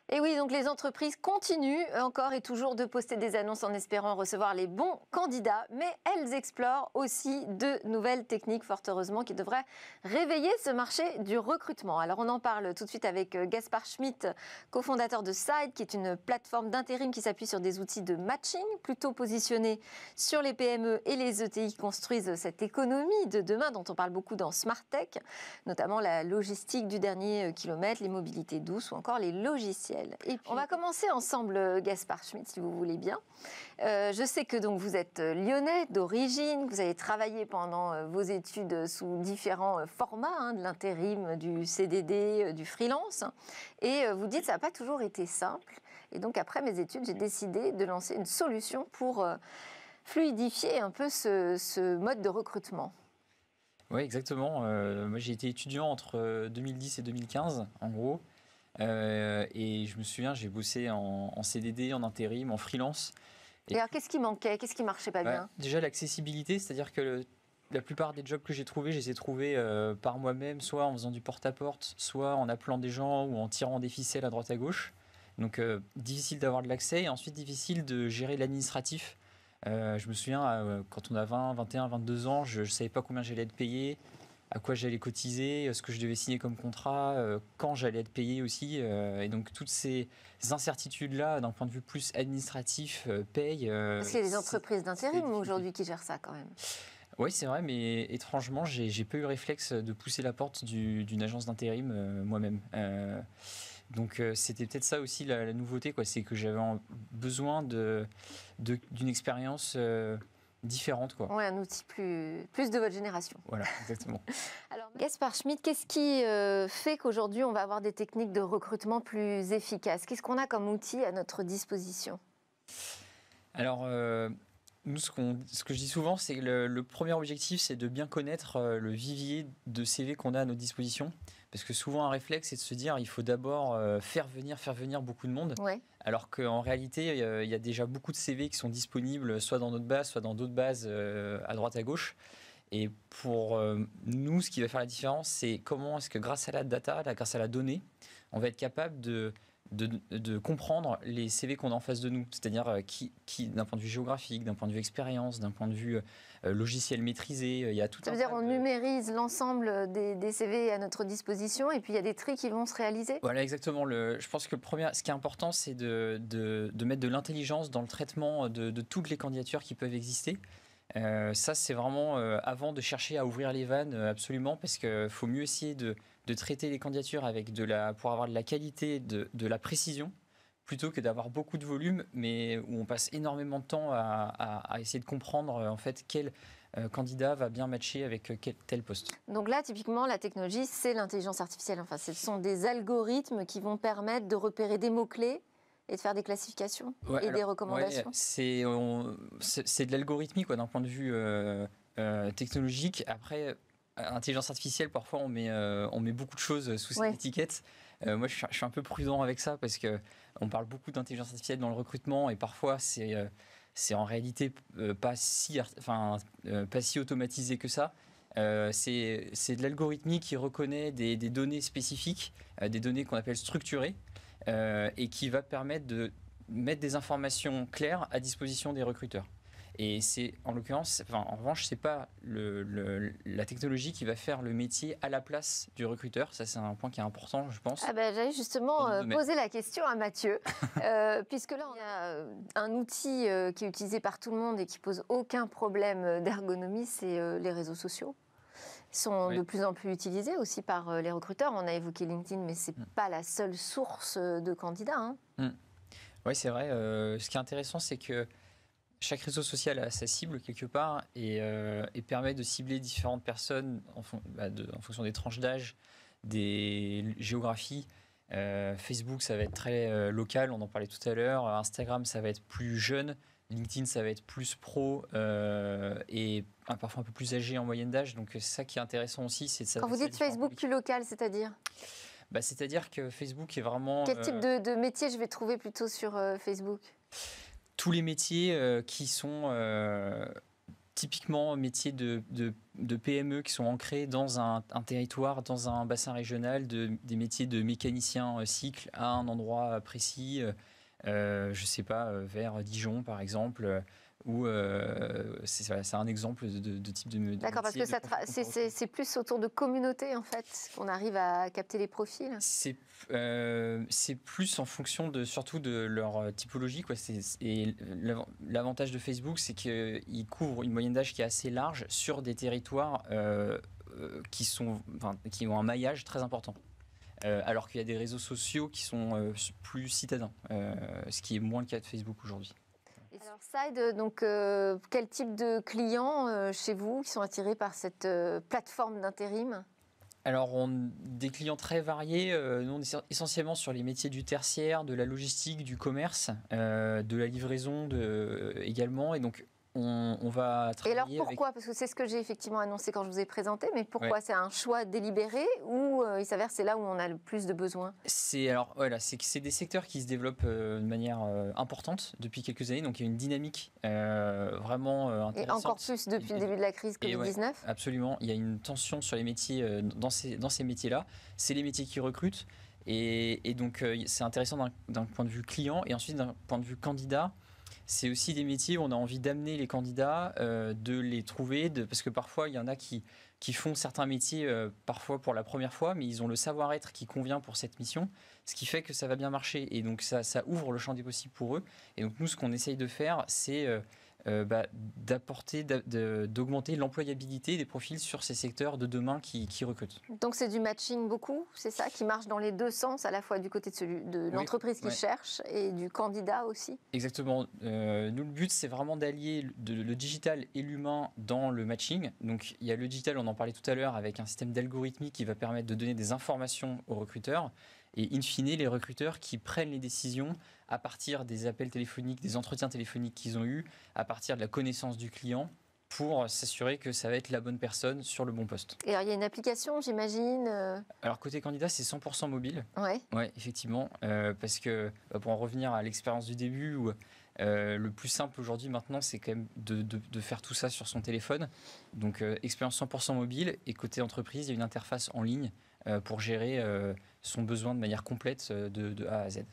Et oui, donc les entreprises continuent encore et toujours de poster des annonces en espérant recevoir les bons candidats, mais elles explorent aussi de nouvelles techniques, fort heureusement, qui devraient réveiller ce marché du recrutement. Alors on en parle tout de suite avec Gaspard Schmitt, cofondateur de Side, qui est une plateforme d'intérim qui s'appuie sur des outils de matching, plutôt positionnés sur les PME et les ETI qui construisent cette économie de demain dont on parle beaucoup dans Smart Tech, notamment la logistique du dernier kilomètre, les mobilités douces ou encore les logiciels. Et puis, on va commencer ensemble, Gaspard Schmitt, si vous voulez bien. Je sais que donc, vous êtes lyonnais d'origine, vous avez travaillé pendant vos études sous différents formats, de l'intérim, du CDD, du freelance. Et vous dites que ça n'a pas toujours été simple. Et donc, après mes études, j'ai décidé de lancer une solution pour fluidifier un peu ce mode de recrutement. Oui, exactement. Moi, j'ai été étudiant entre 2010 et 2015, en gros. Et je me souviens, j'ai bossé en CDD, en intérim, en freelance. Et alors, qu'est-ce qui manquait? Qu'est-ce qui ne marchait pas bien? Déjà, l'accessibilité, c'est-à-dire que la plupart des jobs que j'ai trouvés, je les ai trouvés par moi-même, soit en faisant du porte-à-porte, soit en appelant des gens ou en tirant des ficelles à droite à gauche. Donc, difficile d'avoir de l'accès et ensuite difficile de gérer l'administratif. Je me souviens, quand on a 20, 21, 22 ans, je ne savais pas combien j'allais être payé, à quoi j'allais cotiser, ce que je devais signer comme contrat, quand j'allais être payé aussi. Et donc toutes ces incertitudes-là, d'un point de vue plus administratif, paye. Parce qu'il y a des entreprises d'intérim aujourd'hui qui gèrent ça quand même. Oui, c'est vrai, mais étrangement, j'ai pas eu le réflexe de pousser la porte d'une agence d'intérim moi-même. Donc c'était peut-être ça aussi la nouveauté, quoi, c'est que j'avais besoin d'une expérience différente, quoi. Oui, un outil plus de votre génération. Voilà, exactement. Alors, Gaspard Schmitt, qu'est-ce qui fait qu'aujourd'hui on va avoir des techniques de recrutement plus efficaces? Qu'est-ce qu'on a comme outil à notre disposition? Alors, nous, ce que je dis souvent, c'est que le premier objectif, c'est de bien connaître le vivier de CV qu'on a à notre disposition. Parce que souvent, un réflexe, c'est de se dire il faut d'abord faire venir beaucoup de monde. Ouais. Alors qu'en réalité, il y a déjà beaucoup de CV qui sont disponibles, soit dans notre base, soit dans d'autres bases à droite à gauche. Et pour nous, ce qui va faire la différence, c'est comment est-ce que grâce à la data, grâce à la donnée, on va être capable de comprendre les CV qu'on a en face de nous. C'est-à-dire qui d'un point de vue géographique, d'un point de vue expérience, d'un point de vue logiciel maîtrisé, il y a tout Ça veut dire on numérise l'ensemble des CV à notre disposition et puis il y a des tri qui vont se réaliser? Voilà, exactement. Je pense que ce qui est important, c'est de mettre de l'intelligence dans le traitement de toutes les candidatures qui peuvent exister. Ça, c'est vraiment avant de chercher à ouvrir les vannes, absolument, parce qu'il faut mieux essayer de traiter les candidatures pour avoir de la qualité, de la précision, plutôt que d'avoir beaucoup de volume, mais où on passe énormément de temps à essayer de comprendre en fait quel candidat va bien matcher avec tel poste. Donc là, typiquement, la technologie, c'est l'intelligence artificielle. Enfin, ce sont des algorithmes qui vont permettre de repérer des mots-clés et de faire des classifications des recommandations. Ouais, c'est de l'algorithmique, quoi, d'un point de vue technologique. Après, intelligence artificielle, parfois on met beaucoup de choses sous cette étiquette. Moi, je suis un peu prudent avec ça parce que on parle beaucoup d'intelligence artificielle dans le recrutement et parfois c'est en réalité pas si automatisé que ça. C'est de l'algorithmique qui reconnaît des données spécifiques, des données qu'on appelle structurées, et qui va permettre de mettre des informations claires à disposition des recruteurs. Et c'est, en l'occurrence, en revanche, c'est pas la technologie qui va faire le métier à la place du recruteur. Ça, c'est un point qui est important, je pense. J'allais justement poser la question à Mathieu, puisque là, on a un outil qui est utilisé par tout le monde et qui pose aucun problème d'ergonomie, c'est les réseaux sociaux. Ils sont de plus en plus utilisés aussi par les recruteurs. On a évoqué LinkedIn, mais ce n'est pas la seule source de candidats. Oui, c'est vrai. Ce qui est intéressant, c'est que chaque réseau social a sa cible quelque part et permet de cibler différentes personnes en fonction des tranches d'âge, des géographies. Facebook, ça va être très local, on en parlait tout à l'heure. Instagram, ça va être plus jeune. LinkedIn, ça va être plus pro et parfois un peu plus âgé en moyenne d'âge. Donc, c'est ça qui est intéressant aussi. Quand vous dites Facebook plus local, c'est-à-dire c'est-à-dire que Facebook est vraiment... Quel type de métier je vais trouver plutôt sur Facebook? Tous les métiers qui sont typiquement métiers de PME qui sont ancrés dans un territoire, dans un bassin régional, des métiers de mécanicien cycle à un endroit précis, je ne sais pas, vers Dijon par exemple, ou c'est un exemple de type de D'accord, parce que c'est plus autour de communautés en fait qu'on arrive à capter les profils. C'est plus en fonction surtout de leur typologie, quoi. Et l'avantage de Facebook, c'est qu'il couvre une moyenne d'âge qui est assez large sur des territoires qui ont un maillage très important. Alors qu'il y a des réseaux sociaux qui sont plus citadins, ce qui est moins le cas de Facebook aujourd'hui. Alors Side, donc quel type de clients chez vous qui sont attirés par cette plateforme d'intérim ? Alors, des clients très variés, nous on est essentiellement sur les métiers du tertiaire, de la logistique, du commerce, de la livraison également. Et donc, on va travailler. Et alors pourquoi ? Parce que c'est ce que j'ai effectivement annoncé quand je vous ai présenté, mais pourquoi ? C'est un choix délibéré ou il s'avère que c'est là où on a le plus de besoins ? C'est des secteurs qui se développent de manière importante depuis quelques années, donc il y a une dynamique vraiment intéressante. Et encore plus depuis le début de la crise Covid-19 ? Ouais, absolument, il y a une tension sur les métiers, dans ces métiers-là. C'est les métiers qui recrutent, et donc c'est intéressant d'un point de vue client, et ensuite d'un point de vue candidat. C'est aussi des métiers où on a envie d'amener les candidats, de les trouver, parce que parfois il y en a qui font certains métiers parfois pour la première fois, mais ils ont le savoir-être qui convient pour cette mission, ce qui fait que ça va bien marcher. Et donc ça ouvre le champ des possibles pour eux. Et donc nous, ce qu'on essaye de faire, c'est d'augmenter l'employabilité des profils sur ces secteurs de demain qui recrutent. Donc c'est du matching beaucoup, c'est ça, qui marche dans les deux sens, à la fois du côté de l'entreprise qui cherche et du candidat aussi. Exactement. Nous, le but, c'est vraiment d'allier le digital et l'humain dans le matching. Donc il y a le digital, on en parlait tout à l'heure, avec un système d'algorithmie qui va permettre de donner des informations aux recruteurs. Et in fine, les recruteurs qui prennent les décisions à partir des appels téléphoniques, des entretiens téléphoniques qu'ils ont eus, à partir de la connaissance du client, pour s'assurer que ça va être la bonne personne sur le bon poste. Et alors, il y a une application, j'imagine Alors, côté candidat, c'est 100% mobile. Ouais, effectivement. Parce que, pour en revenir à l'expérience du début, où le plus simple aujourd'hui, maintenant, c'est quand même de faire tout ça sur son téléphone. Donc, expérience 100% mobile. Et côté entreprise, il y a une interface en ligne pour gérer son besoin de manière complète de A à Z.